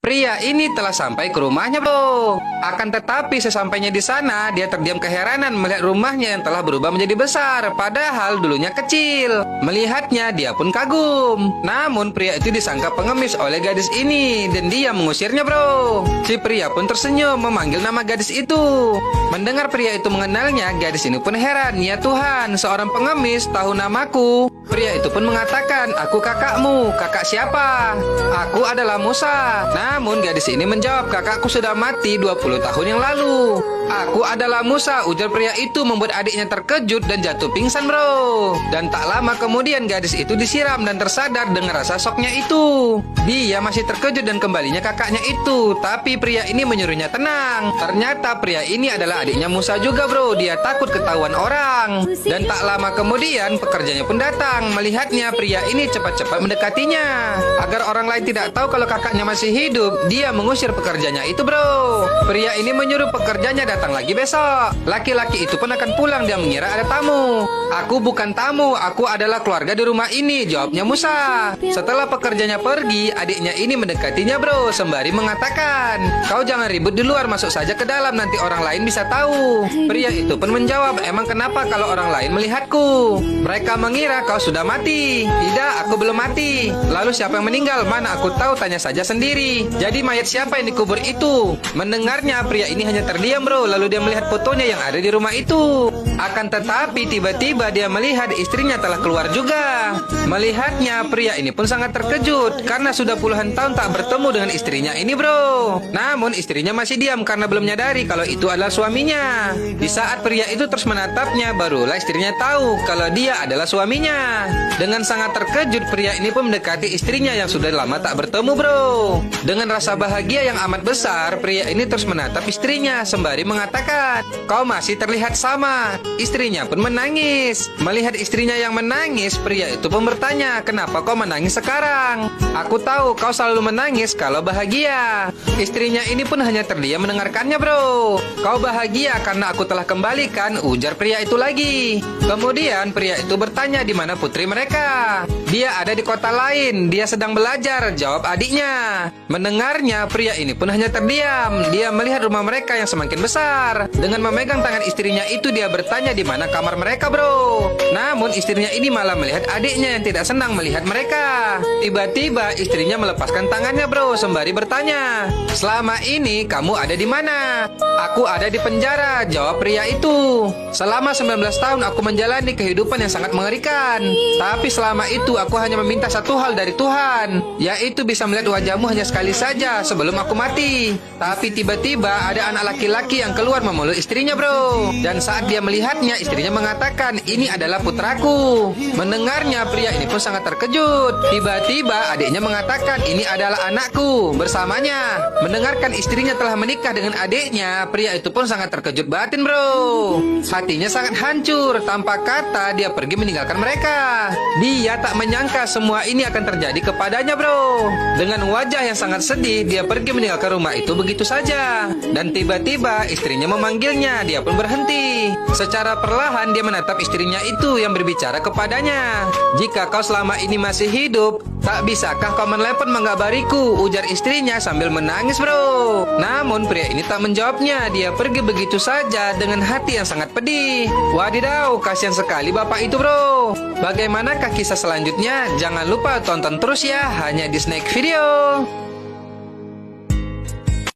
Pria ini telah sampai ke rumahnya, bro. Akan tetapi sesampainya di sana, dia terdiam keheranan melihat rumahnya yang telah berubah menjadi besar, padahal dulunya kecil. Melihatnya, dia pun kagum. Namun pria itu disangka pengemis oleh gadis ini, dan dia mengusirnya, bro. Si pria pun tersenyum memanggil nama gadis itu. Mendengar pria itu mengenalnya, gadis ini pun heran. Ya Tuhan, seorang pengemis tahu namaku. Pria itu pun mengatakan, aku kakakmu. Kakak siapa? Aku adalah Musa. Namun gadis ini menjawab, kakakku sudah mati 20 tahun yang lalu. Aku adalah Musa, ujar pria itu membuat adiknya terkejut dan jatuh pingsan, bro. Dan tak lama kemudian gadis itu disiram dan tersadar dengan rasa syoknya itu. Dia masih terkejut dan kembalinya kakaknya itu. Tapi pria ini menyuruhnya tenang. Ternyata pria ini adalah adiknya Musa juga, bro. Dia takut ketahuan orang. Dan tak lama kemudian pekerjanya pun datang. Melihatnya, pria ini cepat-cepat mendekatinya. Agar orang lain tidak tahu kalau kakaknya masih hidup, dia mengusir pekerjanya itu, bro. Pria ini menyuruh pekerjanya datang lagi besok. Laki-laki itu pun akan pulang. Dia mengira ada tamu. Aku bukan tamu, aku adalah keluarga di rumah ini, jawabnya Musa. Setelah pekerjanya pergi, adiknya ini mendekatinya, bro, sembari mengatakan, kau jangan ribut di luar, masuk saja ke dalam, nanti orang lain bisa tahu. Pria itu pun menjawab, emang kenapa kalau orang lain melihatku? Mereka mengira kau sudah mati. Tidak, aku belum mati. Lalu siapa yang meninggal? Mana aku tahu, tanya saja sendiri. Jadi mayat siapa yang dikubur itu? Mendengarnya, pria ini hanya terdiam, bro. Lalu dia melihat fotonya yang ada di rumah itu. Akan tetapi tiba-tiba dia melihat istrinya telah keluar juga. Melihatnya, pria ini pun sangat terkejut karena sudah puluhan tahun tak bertemu dengan istrinya ini, bro. Namun istrinya masih diam karena belum menyadari kalau itu adalah suaminya. Di saat pria itu terus menatapnya, barulah istrinya tahu kalau dia adalah suaminya. Dengan sangat terkejut, pria ini pun mendekati istrinya yang sudah lama tak bertemu, bro. Dengan rasa bahagia yang amat besar, pria ini terus menatap istrinya sembari mengatakan, kau masih terlihat sama. Istrinya pun menangis. Melihat istrinya yang menangis, pria itu pun bertanya, kenapa kau menangis sekarang? Aku tahu kau selalu menangis kalau bahagia. Istrinya ini pun hanya terdiam mendengarkannya, bro. Kau bahagia karena aku telah kembalikan, ujar pria itu lagi. Kemudian pria itu bertanya di mana putri mereka. Dia ada di kota lain, dia sedang belajar, jawab adiknya. Mendengarnya, pria ini pun hanya terdiam. Dia melihat rumah mereka yang semakin besar. Dengan memegang tangan istrinya itu, dia bertanya di mana kamar mereka, bro. Namun istrinya ini malah melihat adiknya yang tidak senang melihat mereka. Tiba-tiba istrinya melepaskan tangannya, bro, sembari bertanya, selama ini kamu ada di mana? Aku ada di penjara, jawab pria itu. Selama 19 tahun aku menjalani kehidupan yang sangat mengerikan. Tapi selama itu aku hanya meminta satu hal dari Tuhan, yaitu bisa melihat wajahmu hanya sekali saja sebelum aku mati. Tapi tiba-tiba ada anak laki-laki yang keluar memeluk istrinya, bro. Dan saat dia melihatnya, istrinya mengatakan, ini adalah putraku. Mendengarnya, pria ini pun sangat terkejut. Tiba-tiba adiknya mengatakan, ini adalah anakku. Bersamanya, mendengarkan istrinya telah menikah dengan adiknya, pria itu pun sangat terkejut batin, bro. Hatinya sangat hancur. Tanpa kata, dia pergi meninggalkan mereka. Dia tak menyangka semua ini akan terjadi kepadanya, bro. Dengan wajah yang sangat sedih, dia pergi meninggalkan rumah itu begitu saja. Dan tiba-tiba istrinya memanggilnya. Dia pun berhenti. Secara perlahan dia menatap istrinya itu yang berbicara kepadanya. Jika kau selama ini masih hidup, tak bisakah kau menelepon mengabariku, ujar istrinya sambil menangis, bro. Namun pria ini tak menjawabnya. Dia pergi begitu saja dengan hati yang sangat pedih. Wadidaw, kasihan sekali bapak itu, bro. Bagaimanakah kisah selanjutnya? Jangan lupa tonton terus ya, hanya di Snack Video.